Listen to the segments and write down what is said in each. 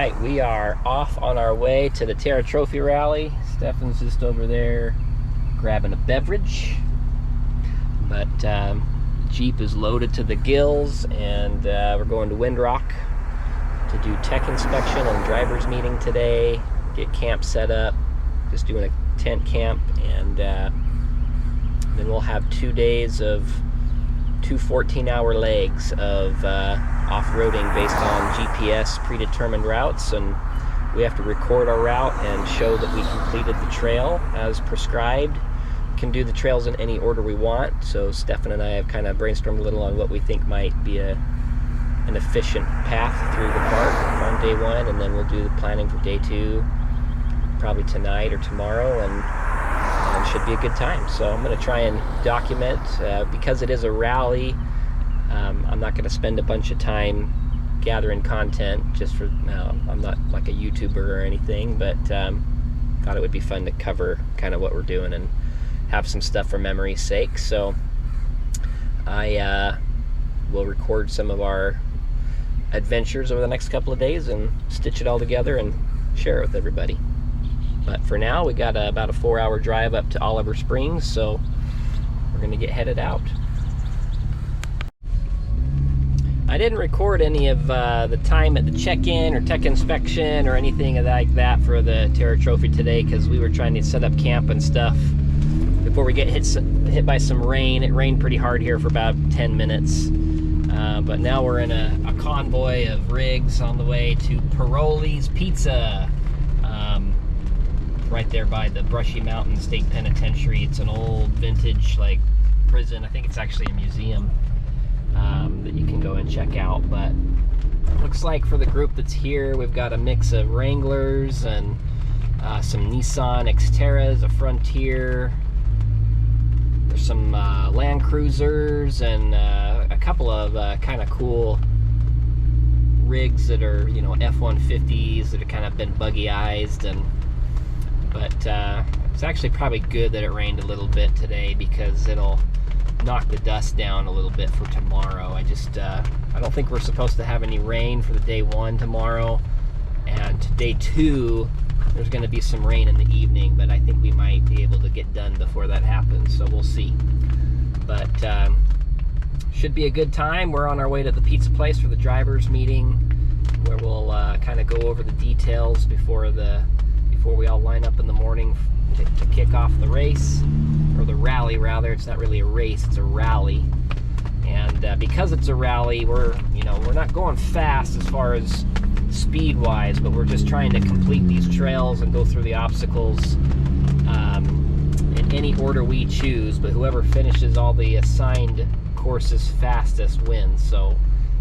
right, we are off on our way to the Terra Trophy Rally. Stefan's just over there grabbing a beverage. But Jeep is loaded to the gills, and we're going to Windrock to do tech inspection and driver's meeting today, get camp set up, just doing a tent camp, and then we'll have 2 days of two 14-hour legs of off-roading based on GPS predetermined routes, and we have to record our route and show that we completed the trail as prescribed. We can do the trails in any order we want, so Stefan and I have kind of brainstormed a little on what we think might be an efficient path through the park on day one, and then we'll do the planning for day two probably tonight or tomorrow, and should be a good time. So I'm going to try and document, because it is a rally. I'm not going to spend a bunch of time gathering content just for I'm not like a YouTuber or anything, but thought it would be fun to cover kind of what we're doing and have some stuff for memory's sake. So I will record some of our adventures over the next couple of days and stitch it all together and share it with everybody. But for now, we got about a 4-hour drive up to Oliver Springs, so we're going to get headed out. I didn't record any of the time at the check-in or tech inspection or anything like that for the Terra Trophy today, because we were trying to set up camp and stuff before we get hit by some rain. It rained pretty hard here for about 10 minutes. But now we're in a convoy of rigs on the way to Paroli's Pizza. Right there by the Brushy Mountain State Penitentiary. It's an old vintage like prison. I think it's actually a museum that you can go and check out. But looks like for the group that's here, we've got a mix of Wranglers and some Nissan Xterras, a Frontier. There's some Land Cruisers and a couple of kind of cool rigs that are, you know, F-150s that have kind of been buggy-ized. But it's actually probably good that it rained a little bit today, because it'll knock the dust down a little bit for tomorrow. I don't think we're supposed to have any rain for the day one tomorrow, and day two there's going to be some rain in the evening, but I think we might be able to get done before that happens, so we'll see. But should be a good time. We're on our way to the pizza place for the drivers meeting, where we'll kind of go over the details before we all line up in the morning to kick off the race, or the rally rather. It's not really a race, it's a rally. And because it's a rally, we're not going fast as far as speed wise, but we're just trying to complete these trails and go through the obstacles in any order we choose, but whoever finishes all the assigned courses fastest wins. So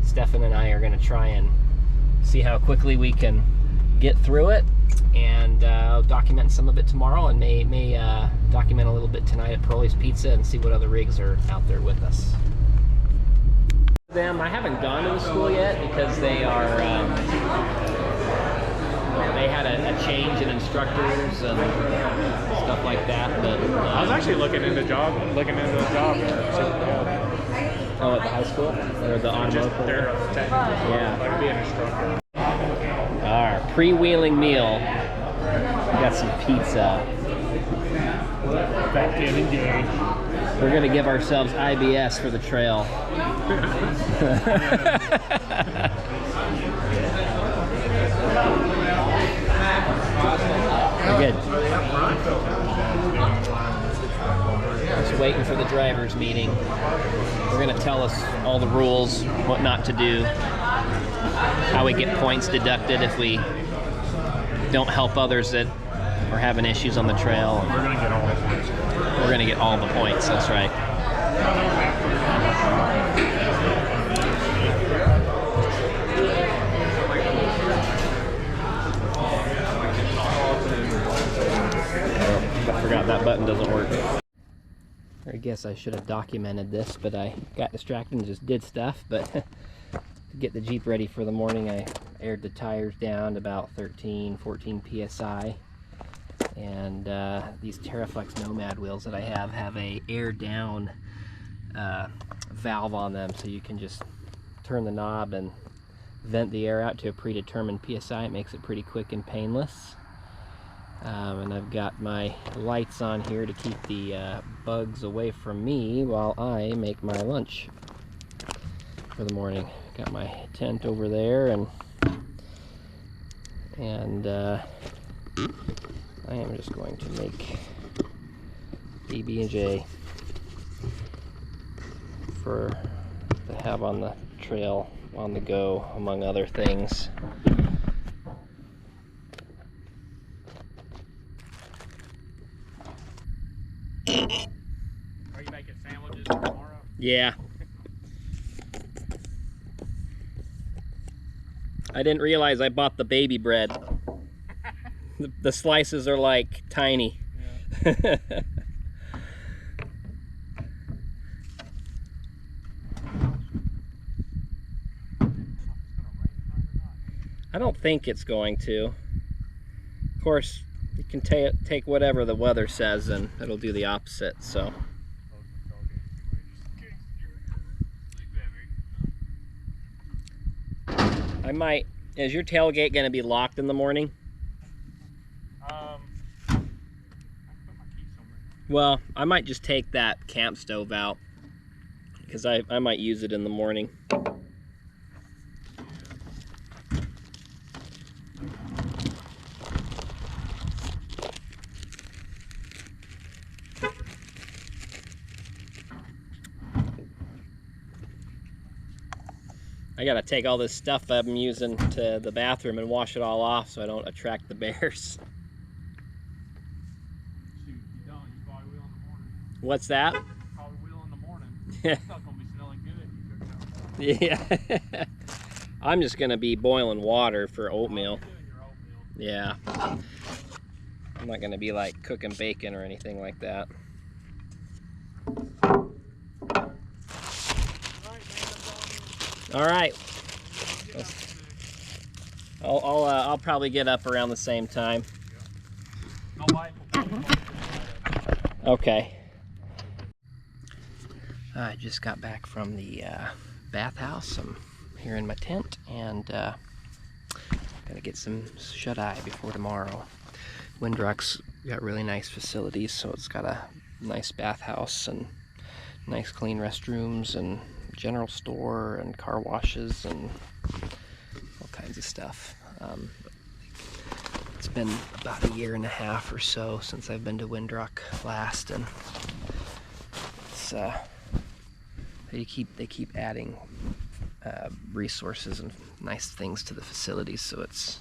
Stefan and I are going to try and see how quickly we can get through it, and document some of it tomorrow, and may document a little bit tonight at Paroli's Pizza and see what other rigs are out there with us. I haven't gone to the school yet because they are they had a change in instructors and stuff like that. But I was actually looking into the job. Oh, at the high school or the automotive? Yeah. Like be an instructor. Our pre-wheeling meal. We got some pizza. We're gonna give ourselves IBS for the trail. We're good. Just waiting for the drivers meeting. They're gonna tell us all the rules, what not to do, how we get points deducted if we don't help others that are having issues on the trail. We're gonna get all the points. We're gonna get all the points, that's right. I forgot that button doesn't work. I guess I should have documented this, but I got distracted and just did stuff. But to get the Jeep ready for the morning, I aired the tires down to about 13-14 psi. And these TerraFlex Nomad wheels that I have a air down valve on them, so you can just turn the knob and vent the air out to a predetermined PSI. It makes it pretty quick and painless. And I've got my lights on here to keep the bugs away from me while I make my lunch for the morning. Got my tent over there, and I am just going to make PB&J to have on the trail on the go, among other things. Are you making sandwiches for tomorrow? Yeah. I didn't realize I bought the baby bread. The slices are like tiny. Yeah. I don't think it's going to. Of course, you can take whatever the weather says and it'll do the opposite, so. I might, is your tailgate going to be locked in the morning? I can put my keys somewhere. Well, I might just take that camp stove out because I might use it in the morning. I gotta take all this stuff I'm using to the bathroom and wash it all off so I don't attract the bears. Shoot, you don't. You probably will in the morning. What's that? Probably will in the morning. It's not gonna be smelling good. You cook it. Yeah. I'm just gonna be boiling water for oatmeal. Doing your oatmeal. Yeah. I'm not gonna be like cooking bacon or anything like that. All right. I'll probably get up around the same time. Okay. I just got back from the bathhouse. I'm here in my tent and gotta get some shut-eye before tomorrow. Windrock's got really nice facilities, so it's got a nice bathhouse and nice clean restrooms and general store and car washes and all kinds of stuff. It's been about a year and a half or so since I've been to Windrock last, and it's they keep adding resources and nice things to the facilities, so it's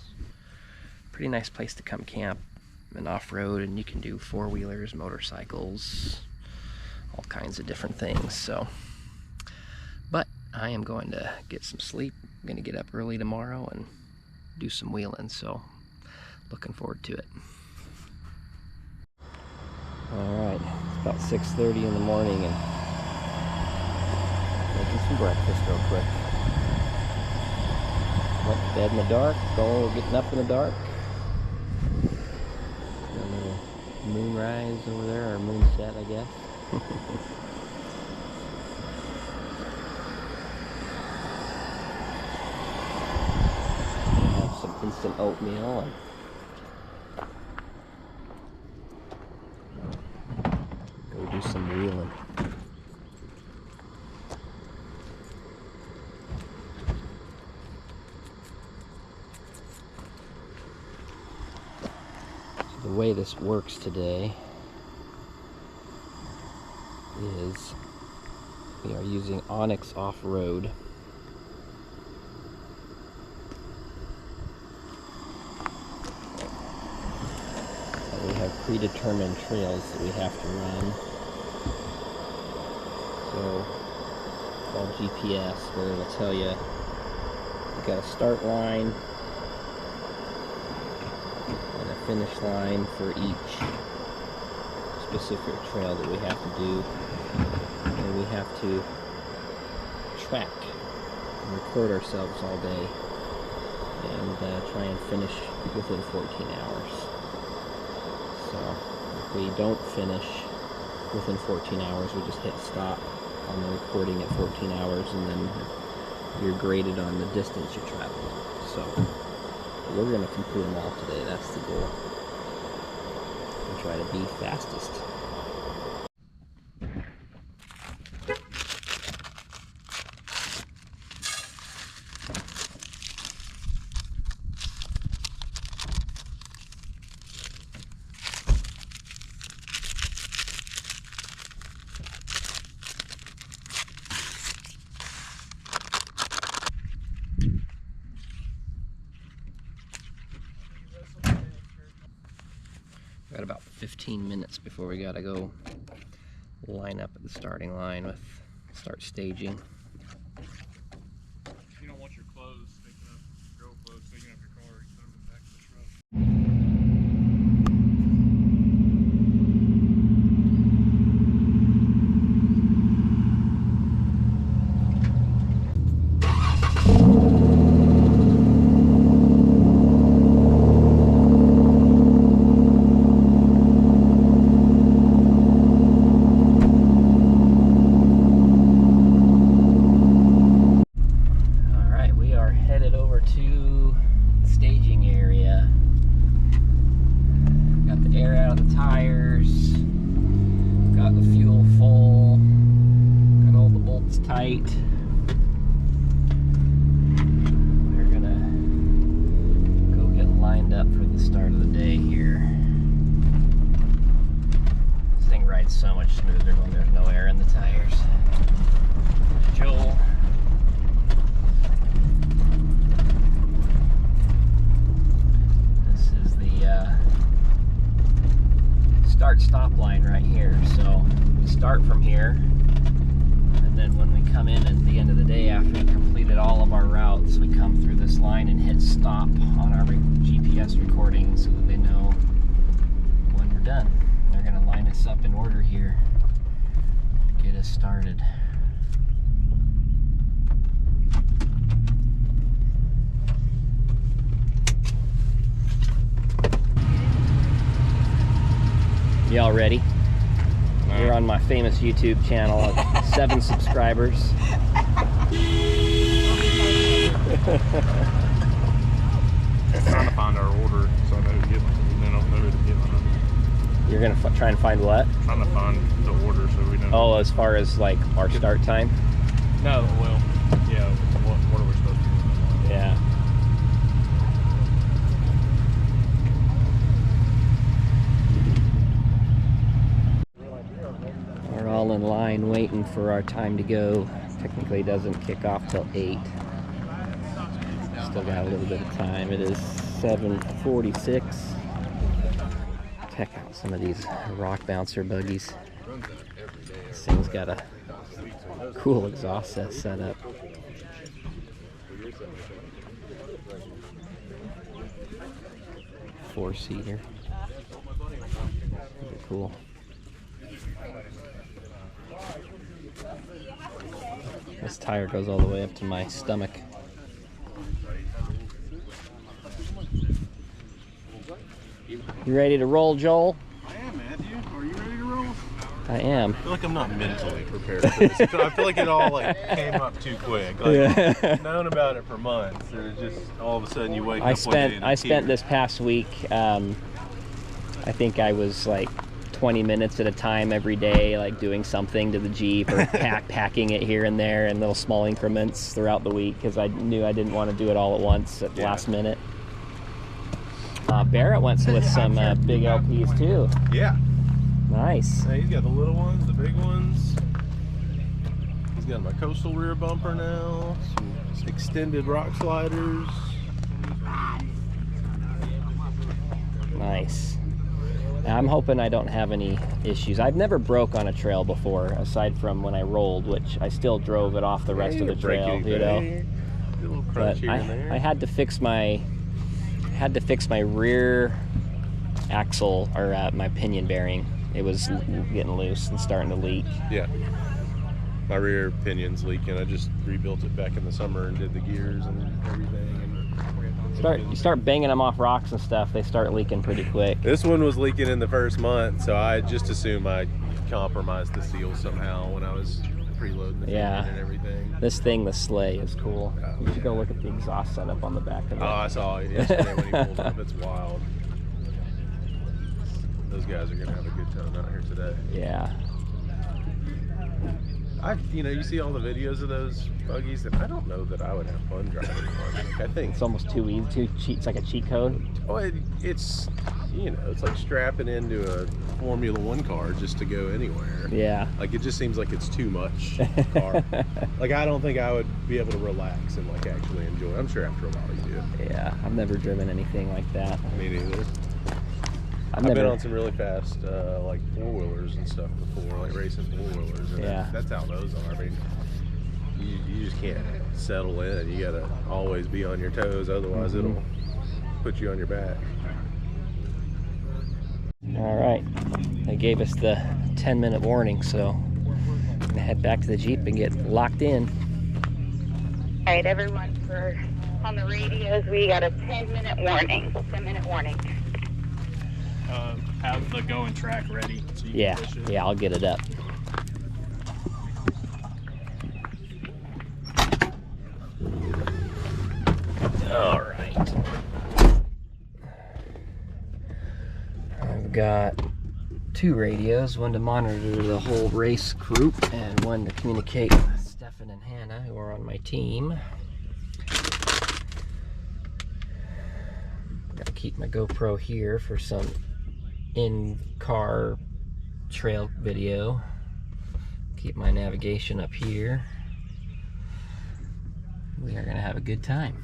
a pretty nice place to come camp and off-road, and you can do four-wheelers, motorcycles, all kinds of different things. So, but I am going to get some sleep. I'm going to get up early tomorrow and do some wheeling, so looking forward to it. Alright, it's about 6:30 in the morning and making some breakfast real quick. Went to bed in the dark, getting up in the dark. Got a little moonrise over there, or moonset, I guess. Have some instant oatmeal and go do some wheeling. So the way this works today is we are using Onyx Off-Road. We have predetermined trails that we have to run. So it's all GPS, where it'll tell you you've got a start line and a finish line for each specific trail that we have to do. And we have to track and record ourselves all day and try and finish within 14 hours. So if we don't finish within 14 hours, we just hit stop on the recording at 14 hours, and then you're graded on the distance you traveled. So we're gonna complete them all today. That's the goal. And try to be fastest. Got about 15 minutes before we gotta go line up at the starting line with start staging. You don't want your clothes sticking up, your girl clothes sticking up your car, you put them in the back of the truck. We're gonna go get lined up for the start of the day here. This thing rides so much smoother when there's no air in the tires. Joel. This is the start-stop line right here. So we start from here. And then when we come in at the end of the day, after we've completed all of our routes, we come through this line and hit stop on our GPS recording so that they know when we're done. They're going to line us up in order here, get us started. Y'all ready? You're on my famous YouTube channel of 7 subscribers. Trying to find our order so I know who to get my, and then I'll know who to get my number. You're gonna try and find what? Trying to find the order so we know. Oh, as far as like our start time? No, well, yeah, what are we supposed to do? Yeah. We're all in line waiting for our time to go. Technically doesn't kick off till 8. Still got a little bit of time. It is 7:46. Check out some of these rock bouncer buggies. This thing's got a cool exhaust set up. Four-seater. Pretty cool. This tire goes all the way up to my stomach. You ready to roll, Joel? I am, Matthew. Are you ready to roll? I am. I feel like I'm not mentally prepared for this. I feel like it all came up too quick. Like, known about it for months, and it just all of a sudden you wake up. I spent this past week. I think I was like 20 minutes at a time every day, like doing something to the Jeep or packing it here and there in little small increments throughout the week because I knew I didn't want to do it all at once at the last minute. Barrett went with some big LPs too. Yeah. Nice. Yeah, he's got the little ones, the big ones. He's got my coastal rear bumper now, some extended rock sliders. Nice. I'm hoping I don't have any issues. I've never broke on a trail before, aside from when I rolled, which I still drove it off the rest of the trail, you know. But I had to fix my rear axle, or my pinion bearing. It was getting loose and starting to leak. Yeah. My rear pinion's leaking. I just rebuilt it back in the summer and did the gears and everything. You start banging them off rocks and stuff, they start leaking pretty quick. This one was leaking in the first month, so I just assumed I compromised the seal somehow when I was preloading the Yeah. fan and everything. This thing, the sleigh, is cool. Oh, You should go look at the exhaust setup on the back of it. Oh, I saw it yesterday when he pulled up. It's wild. Those guys are gonna have a good time out here today. Yeah. You see all the videos of those buggies, and I don't know that I would have fun driving one. Like, I think It's almost too easy, too cheat. It's like a cheat code. it's it's like strapping into a Formula One car just to go anywhere. Yeah. Like, it just seems like it's too much car. Like, I don't think I would be able to relax and like actually enjoy it. I'm sure after a while you do. Yeah. I've never driven anything like that. Me neither. I've been on some really fast like four-wheelers and stuff before, like racing four-wheelers, and Yeah. that's how those are. I mean, you just can't settle in. You gotta always be on your toes, otherwise it'll put you on your back. All right. They gave us the 10-minute warning, so I'm gonna head back to the Jeep and get locked in. All right, everyone, on the radios, we got a 10-minute warning. 10-minute warning. Have the going track ready so you Yeah. can push it. Yeah, I'll get it up. All right. I've got 2 radios, one to monitor the whole race group and one to communicate with Stefan and Hannah, who are on my team. Gotta keep my GoPro here for some in-car trail video. Keep my navigation up here. We are gonna have a good time.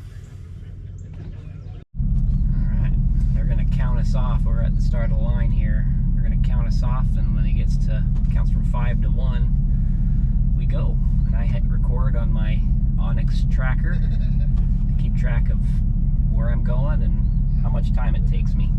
Alright, they're gonna count us off. We're at the start of the line here. They're gonna count us off, and when it counts from 5 to 1, we go. And I hit record on my Onyx tracker to keep track of where I'm going and how much time it takes me.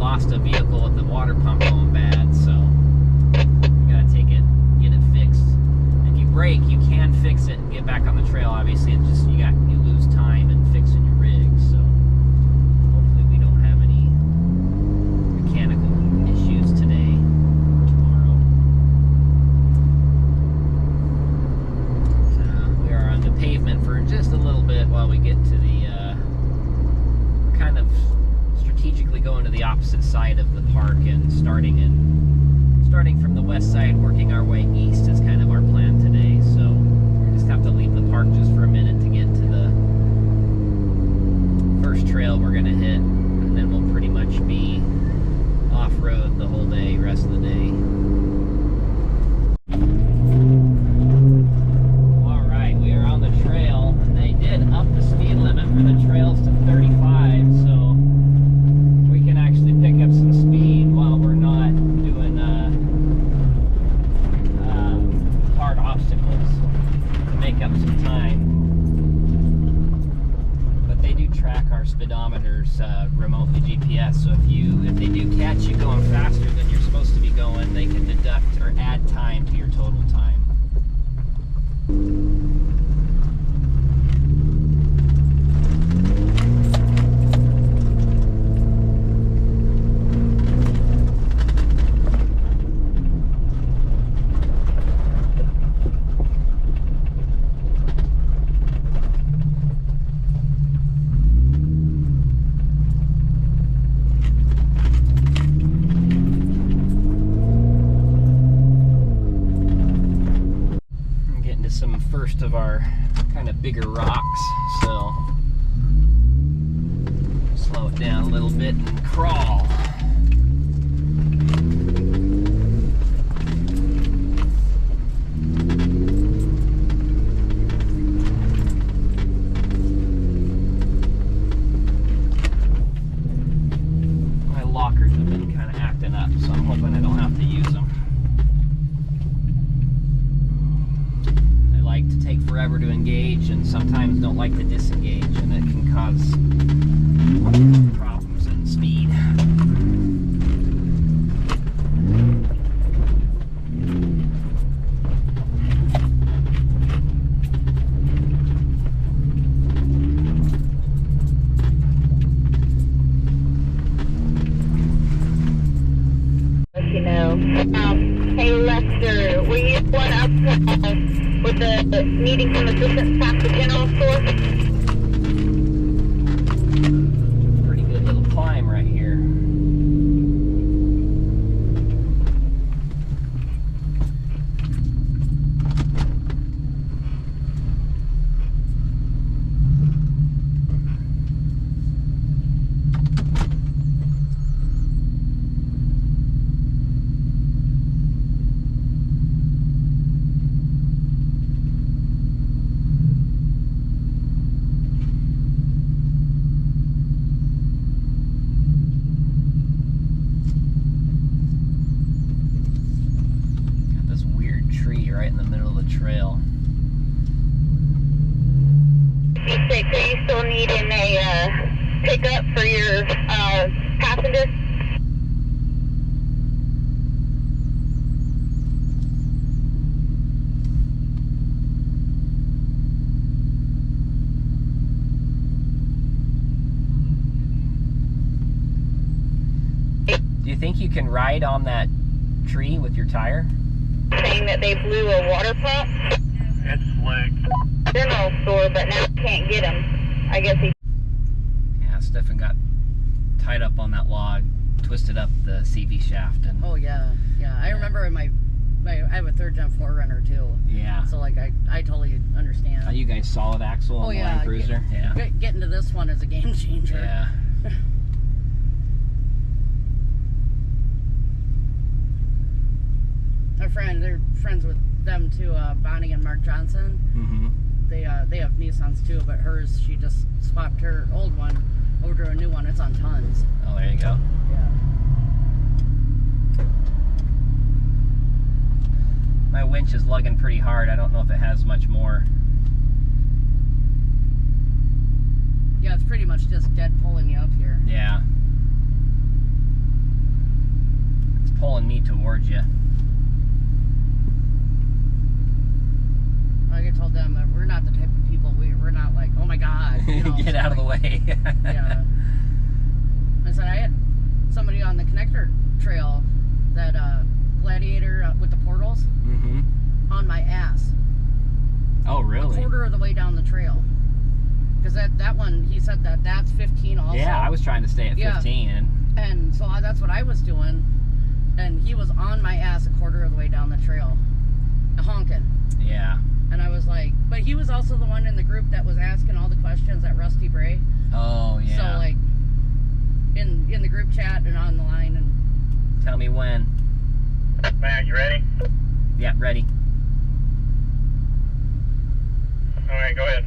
lost a vehicle at the water pump going bad, so you gotta take it, get it fixed. If you break, you can fix it and get back on the trail. Obviously, it's just you lose time in fixing your rig. So hopefully we don't have any mechanical issues today or tomorrow. So we are on the pavement for just a little bit while we get to the kind of strategically going to the opposite side of the park and starting from the west side, working our way east is kind of our plan today. So we just have to leave the park just for a minute to get to the first trail we're gonna hit, and then we'll pretty much be off-road the whole day, rest of the day. Alright, we are on the trail, and they did up the speed limit for the trails to 35, so we can actually pick up some speed while we're not doing hard obstacles to make up some speedometers remotely GPS. So if they do catch you going faster than you're supposed to be going, they can deduct or add time to your total time. First of our kind of bigger rocks, so slow it down a little bit and crawl. My lockers have been kind of acting up, so I'm hoping I don't have to use them. Like to take forever to engage and sometimes don't like to disengage, and it can cause problems in speed. You know, hey Lester, were you one up with the meeting from assistant staff to general store? Pretty good little climb right here. Right in the middle of the trail. Are you still needing a pickup for your passenger? Do you think you can ride on that tree with your tire? Saying that they blew a water pump. It's slick. General store, but now can't get them. I guess he. Yeah, Stefan got tied up on that log, twisted up the CV shaft, and. Oh yeah. I remember in I have a 3rd gen 4Runner too. Yeah. So like I totally understand. Are you guys solid axle on the Land Cruiser? Yeah. Getting to this one is a game changer. Yeah. They're friends with them too, Bonnie and Mark Johnson. Mm-hmm. They have Nissans too, but hers, she just swapped her old one over to a new one. It's on tons. Oh, there you go. Yeah. My winch is lugging pretty hard. I don't know if it has much more. Yeah, it's pretty much just dead pulling you up here. Yeah. It's pulling me towards you. Like I told them, we're not the type of people, we're not like, oh my God. You know, Get out of the way. Yeah. I said I had somebody on the connector trail, that Gladiator with the portals, on my ass. Oh, really? A quarter of the way down the trail. Because that one, he said that's 15 also. Yeah, I was trying to stay at 15. And so that's what I was doing. And he was on my ass a quarter of the way down the trail, honking. Yeah. And I was like, but he was also the one in the group that was asking all the questions at Rusty Bray. Oh, yeah. So like, in the group chat and on the line. And tell me when. Matt, you ready? Yeah, ready. All right, go ahead.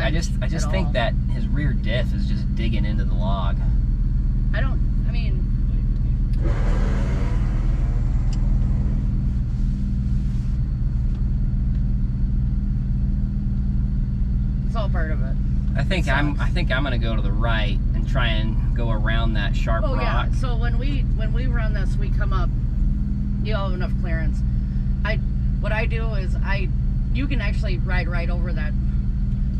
like I just at think all. that his rear diff is just digging into the log. I mean, it's all part of it. I think I'm gonna go to the right and try and go around that sharp Oh rock. yeah. So when we run this, we come up. You have enough clearance. What I do is you can actually ride right over that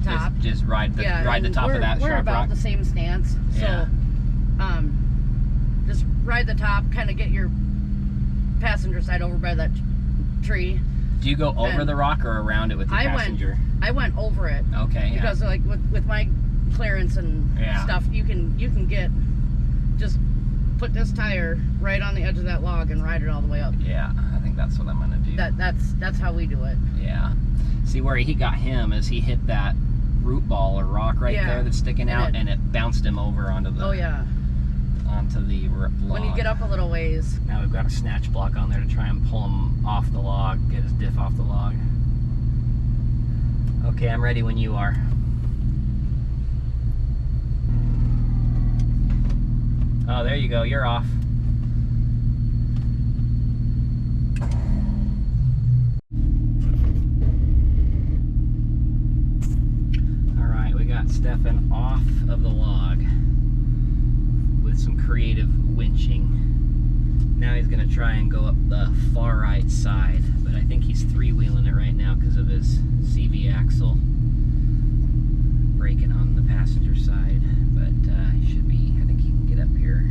top. Just ride the and top of that we're sharp about rock. the same stance. Yeah. So, just ride the top, kind of get your passenger side over by that tree. Do you go over and the rock or around it with your passenger? I went over it. Okay. Yeah. Because like with my clearance and stuff, you can just put this tire right on the edge of that log and ride it all the way up. Yeah, I think that's what I'm gonna do. That's how we do it. Yeah. See where he got him is he hit that root ball or rock right there that's sticking out, and it bounced him over onto the onto the log. When you get up a little ways. Now we've got a snatch block on there to try and pull him off the log, get his diff off the log. Okay, I'm ready when you are. Oh, there you go, you're off. Alright, we got Stefan off of the log with some creative winching. Now he's going to try and go up the far right side, but I think he's three-wheeling it right now because of his CV axle braking on the passenger side, but he should be, I think he can get up here.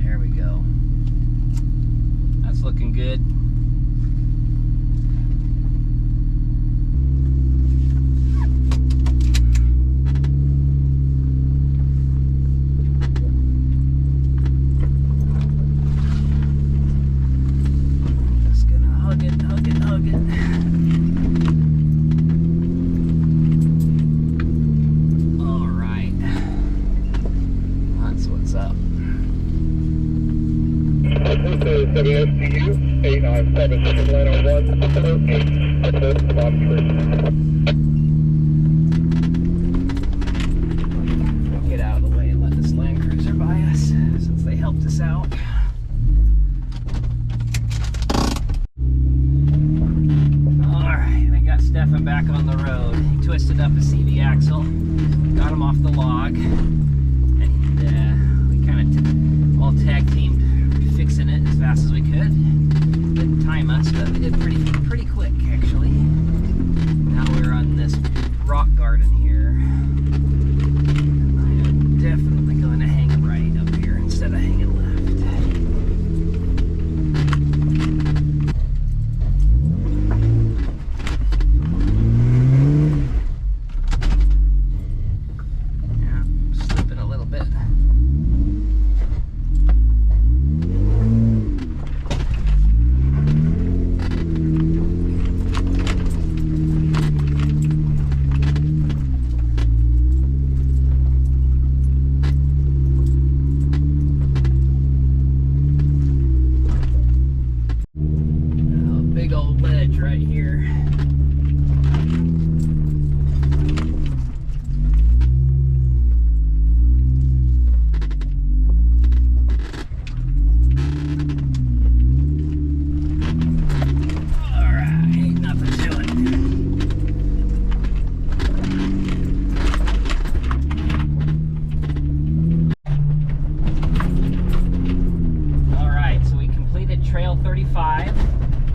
There we go. That's looking good. WSTU 897 Atlanta 138 Bob We'll get out of the way and let this Land Cruiser by us since they helped us out. Alright, we got Stefan back on the road. He twisted up his CV axle, got him off the log, and we kind of all tag teamed fixing it as fast as we could. Didn't time us, but we did pretty quick actually. Now we're on this rock garden here. I am definitely going to hang right up here instead of hanging left. Yeah, slipping a little bit. Big old ledge right here. Alright, ain't nothing to it. Alright, so we completed Trail 35.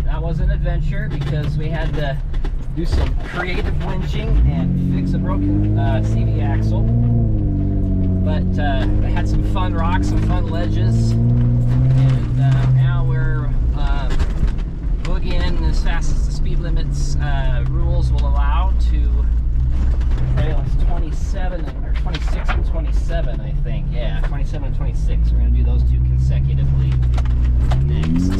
That was an adventure because we had to do some creative winching and fix a broken CV axle. But they had some fun rocks, some fun ledges, and now we're boogieing as fast as the speed limits rules will allow to trails 27 or 26 and 27, I think. Yeah, 27 and 26. We're going to do those two consecutively next.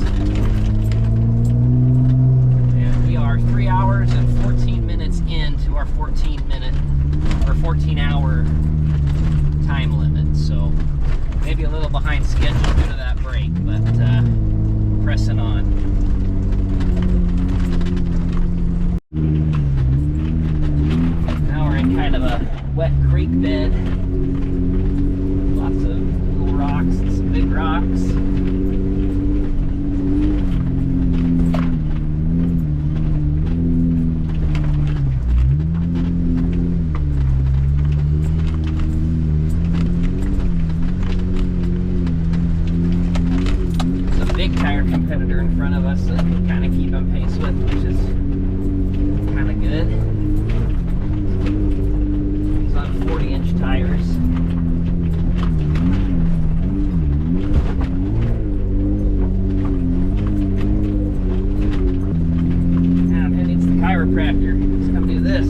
We are 3 hours and 14 minutes into our 14-hour time limit, so maybe a little pressing on. Now we're in kind of a wet creek bed. Lots of little rocks and some big rocks. Competitor in front of us that we kind of keep on pace with, which is kind of good. It's on 40-inch tires. And who needs the chiropractor? Let's come do this.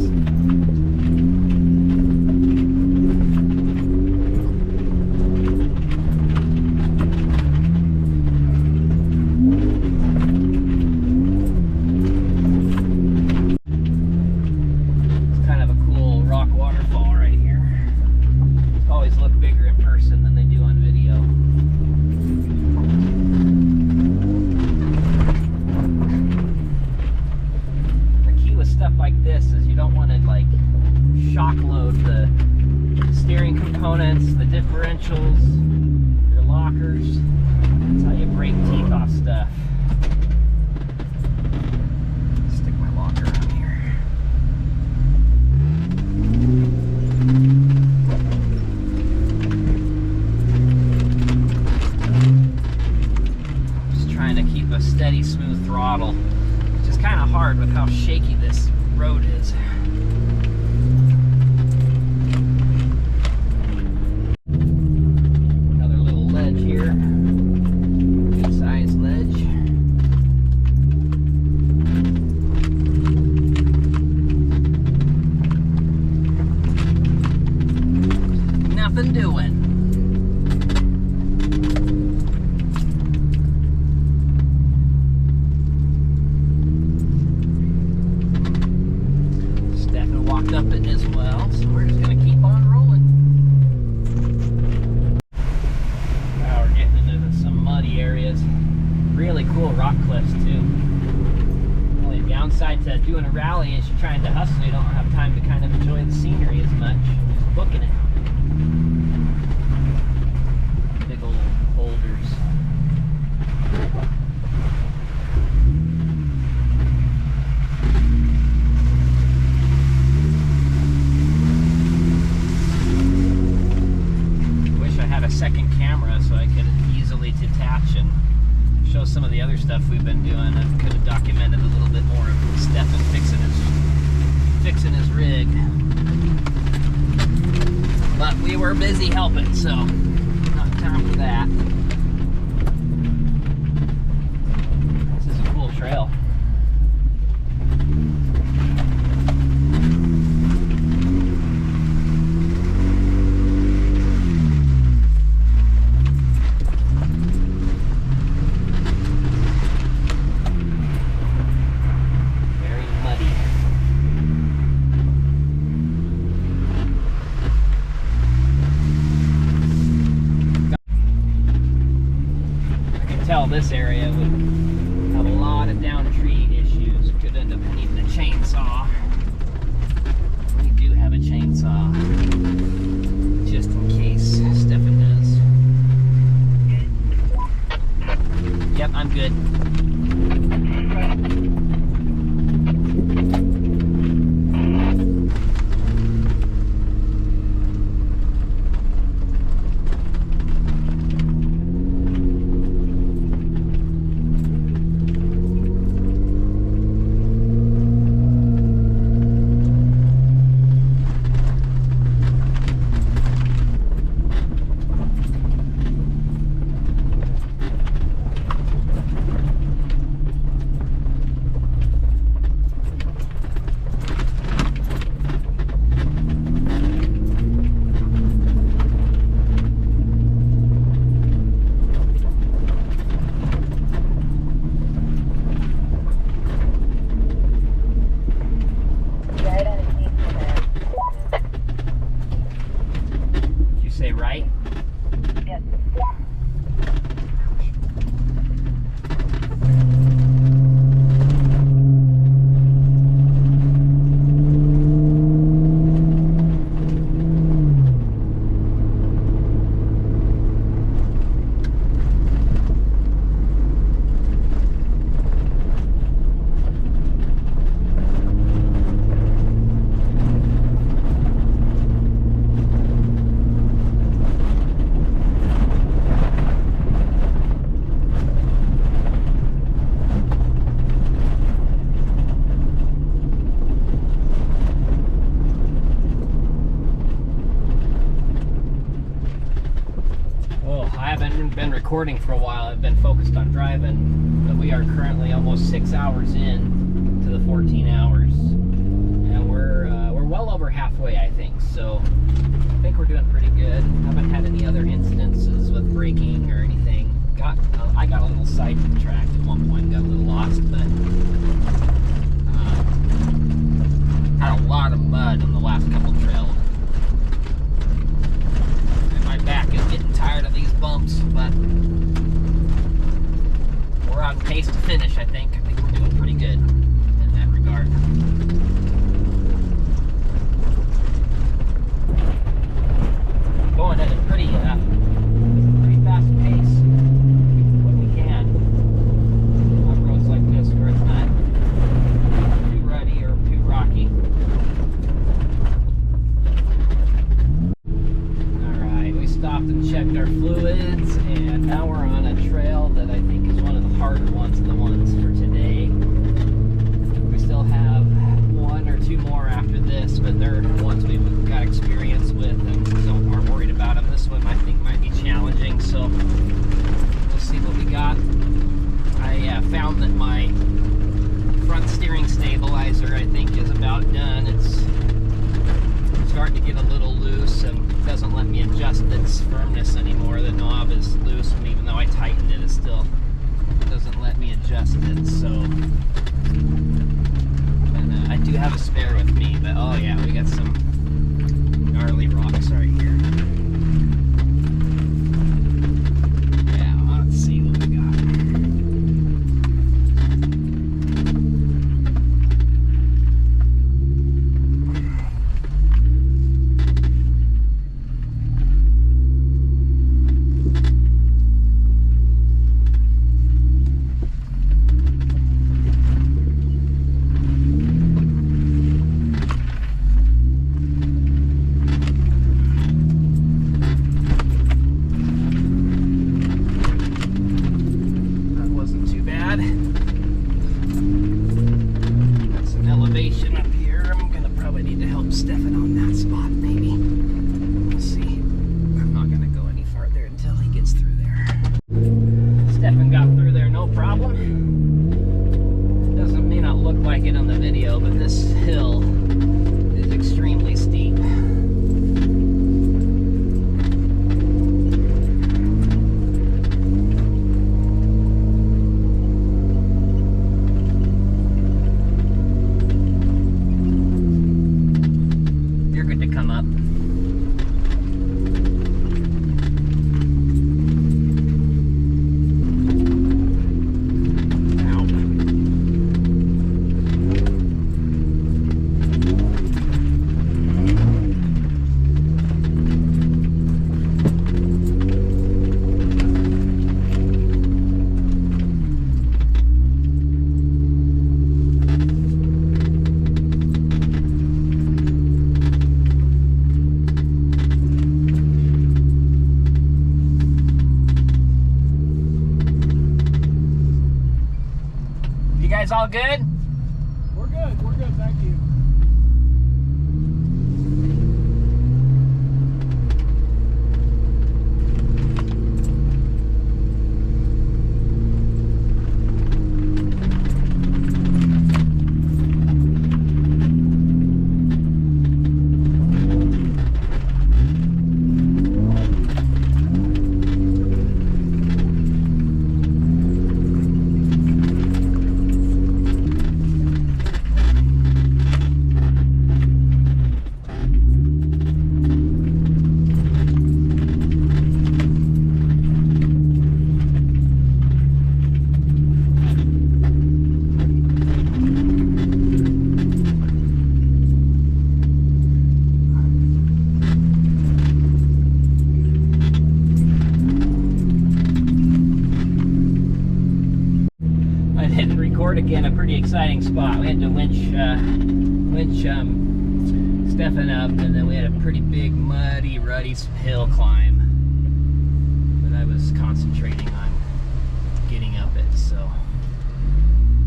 Your lockers. That's how you break teeth off stuff. Stick my locker on here. Just trying to keep a steady, smooth throttle, which is kind of hard with how shaky this road is. Here, good size ledge. Nothing doing. Stefan walked up it as well, so we're just gonna keep on rolling. Areas. Really cool rock cliffs too. The only downside to doing a rally is you're trying to hustle, you don't have time to kind of enjoy the scenery as much. Just booking it. Big old boulders. Wish I had a second camera so I could easily detach and show some of the other stuff we've been doing. I could have documented a little bit more of Stefan fixing his rig, but we were busy helping, so not time for that. This is a cool trail. This area would have a lot of down tree issues. Could end up needing a chainsaw. We do have a chainsaw, just in case Stefan does. Yep, I'm good. recording for a while. I've been focused on driving, but we are currently almost 6 hours in to the 14 hours, and we're well over halfway, I think. So I think we're doing pretty good. Haven't had any other incidences with braking or anything. I got a little sidetracked at one point, got a little lost, but had a lot of mud on the last couple trails. And my back is getting tired of these bumps, but we're on pace to finish, I think. I think we're doing pretty good in that regard. Going at a pretty fast pace when we can on roads like this where it's not too ruddy or too rocky. Alright, we stopped and checked our fluids, and now we're on a trail that I think is one of the harder ones of the ones for today. We still have one or two more after this, but they're ones we've got experience with and aren't worried about them. This one I think might be challenging, so we'll see what we got. I found that my front steering stabilizer, I think, is about done. It's starting to get a little loose and doesn't let me adjust its firmness anymore. The knob is loose, and even though I tightened it, it still doesn't let me adjust it. So, and I do have a spare with me, but oh yeah, we got some gnarly rocks right here. Yeah, let's see what we got. All good? We're good, thank you. Again, a pretty exciting spot. We had to winch Stefan up, and then we had a pretty big muddy, ruddy hill climb. But I was concentrating on getting up it, so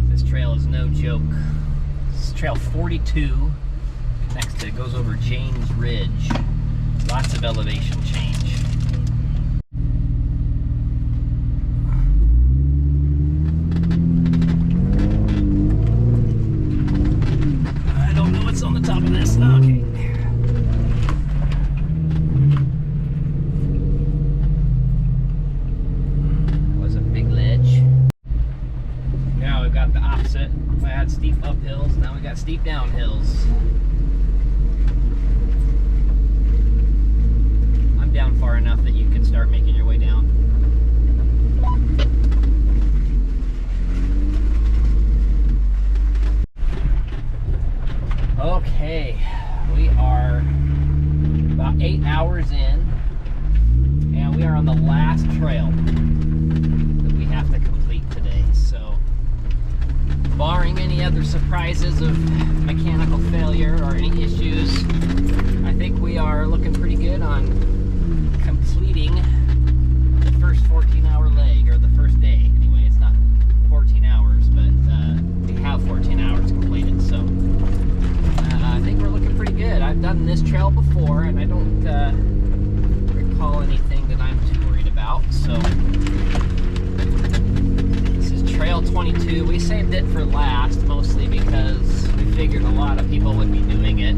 this trail is no joke. This is trail 42. Next to it goes over James Ridge. Lots of elevation change. got the opposite. We had steep uphills, now we got steep downhills. I'm down far enough that you can start making your way down. Okay, we are about 8 hours in, and we are on the last trail that we have to complete today. So, barring any other surprises of mechanical failure or any issues, I think we are looking pretty good on completing the first 14-hour leg, or the first day. Anyway, it's not 14 hours, but we have 14 hours completed, so I think we're looking pretty good. I've done this trail before, and I don't recall anything that I'm too worried about. So this is Trail 22. We saved it for last, mostly because we figured a lot of people would be doing it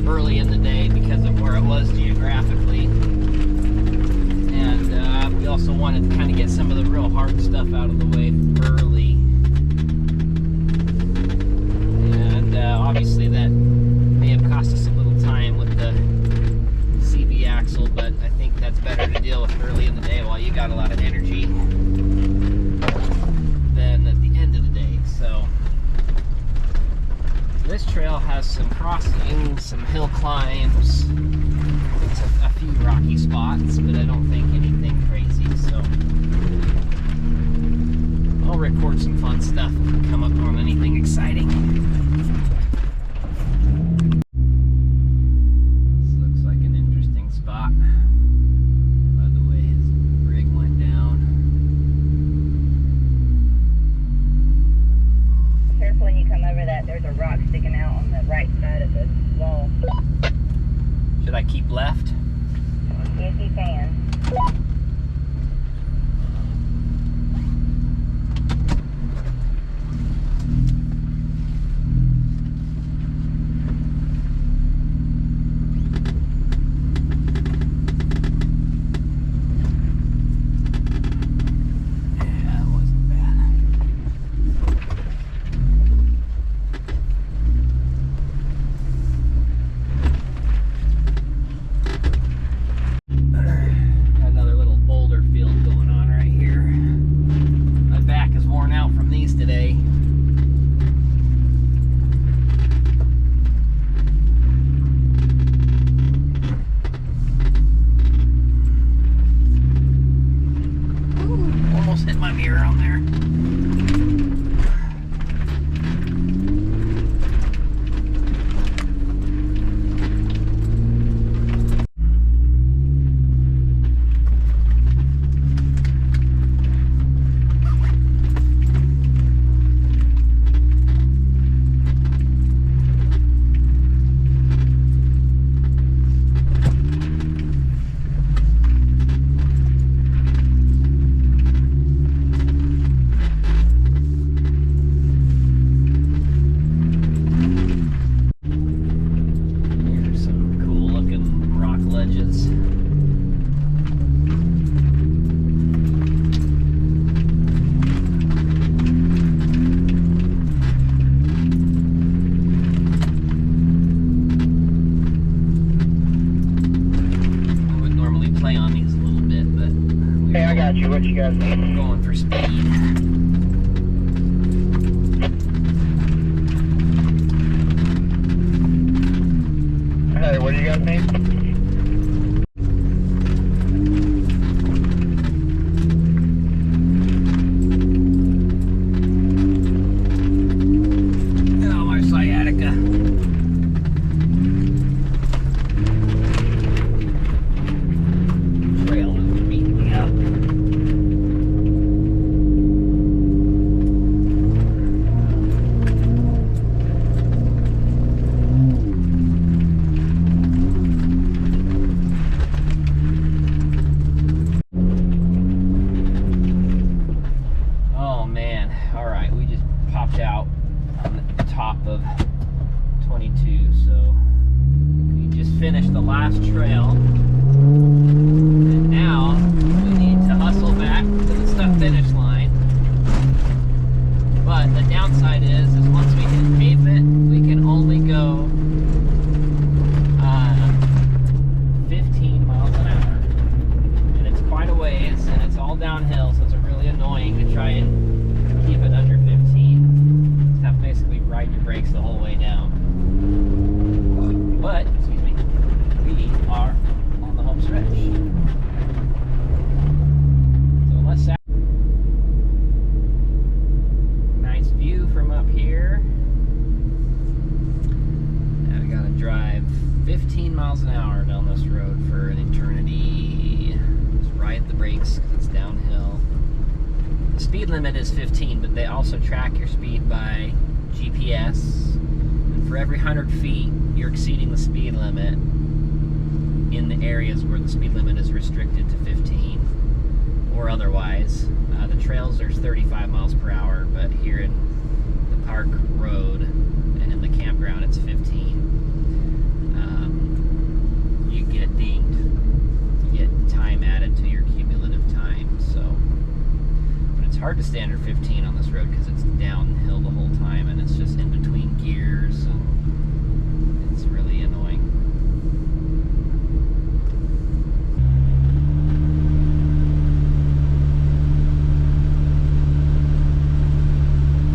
early in the day because of where it was geographically. And we also wanted to kind of get some of the real hard stuff out of the way early. And obviously that may have cost us a little time with the CV axle, but I think that's better to deal with early in the day while you got a lot of energy than at the end of the day. So this trail has some crossings, some hill climbs, a few rocky spots, but I don't think anything crazy. So I'll record some fun stuff if we come up on anything exciting. Should I keep left? If you can. What you guys need? I'm going for speed. Hey, what do you guys need? Finished the last trail, and now we need to hustle back to the stuck finish line. But the downside downside is once we hit pavement, we can only go 15 miles an hour. And it's quite a ways, and it's all downhill, so it's really annoying to try and keep it under 15. Just have to basically ride your brakes the whole way down. But, excuse me, we are on the home stretch. So let's say nice view from up here. Now we gotta drive 15 miles an hour down this road for an eternity. Just ride the brakes because it's downhill. The speed limit is 15, but they also track your speed by GPS. And for every 100 feet, you're exceeding the speed limit in the areas where the speed limit is restricted to 15 or otherwise. The trails, there's 35 miles per hour, but here in the park road and in the campground, it's 15. You get dinged. You get time added to your cumulative time, so. But it's hard to stay under 15 on this road because it's downhill the whole time and it's just in between gears, and it's really annoying.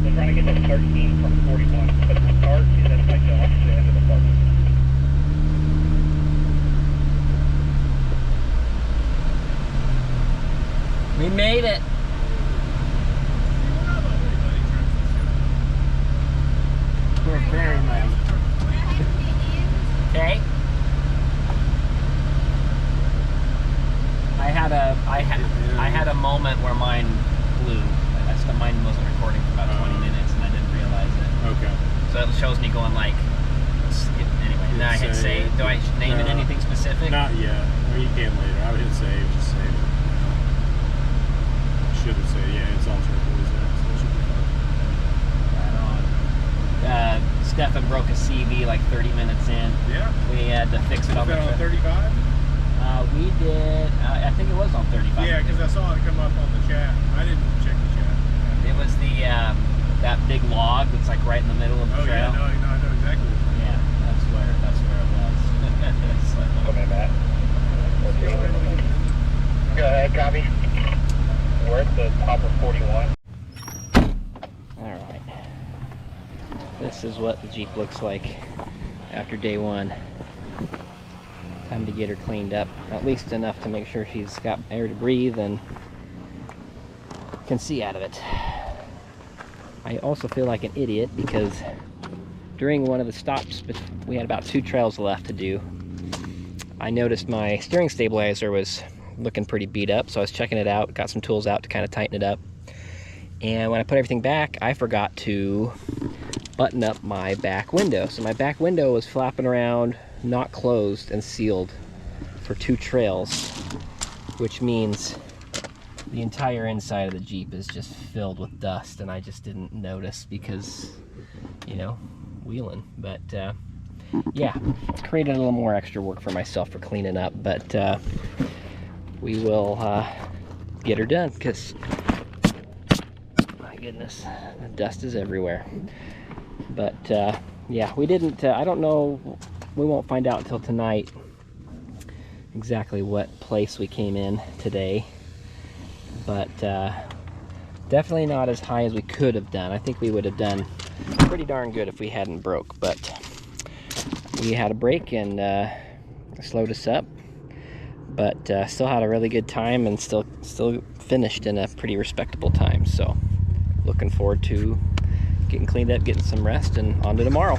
They're trying to get to 13 from 41, but the start is at like the opposite end of the park. We made it. We're very muddy. Okay. I had a moment where mine blew. Mine wasn't recording for about 20 minutes, and I didn't realize it. Okay. So it shows me going like. Anyway, now I hit save. Do I name it anything specific? Not yet. I mean, you can later. I would hit save. Just save it. Should have saved. Yeah, it's all turquoise now, so it should be fine. Right on. Stefan broke a CV like 30 minutes in. Yeah. We had to fix it on the on 35? we did, I think it was on 35. Yeah, because I saw it come up on the chat. I didn't check the chat. It was the, that big log that's like right in the middle of the trail. Yeah, no, I know exactly what you're Yeah, that's where it was. Come in, Matt. Go ahead, copy. We're at the top of 41. Alright. This is what the Jeep looks like after day one. Time to get her cleaned up, at least enough to make sure she's got air to breathe and can see out of it. I also feel like an idiot because during one of the stops, we had about 2 trails left to do. I noticed my steering stabilizer was looking pretty beat up, so I was checking it out, got some tools out to kind of tighten it up. And when I put everything back, I forgot to button up my back window. So my back window was flapping around, not closed and sealed for 2 trails, which means the entire inside of the Jeep is just filled with dust, and I just didn't notice because, you know, wheeling. But yeah, created a little more extra work for myself for cleaning up, but we will get her done because, my goodness, the dust is everywhere. But yeah, we didn't, I don't know, we won't find out until tonight exactly what place we came in today, but definitely not as high as we could have done. I think we would have done pretty darn good if we hadn't broke, but we had a break and slowed us up, but still had a really good time and still finished in a pretty respectable time. So looking forward to getting cleaned up, getting some rest, and on to tomorrow.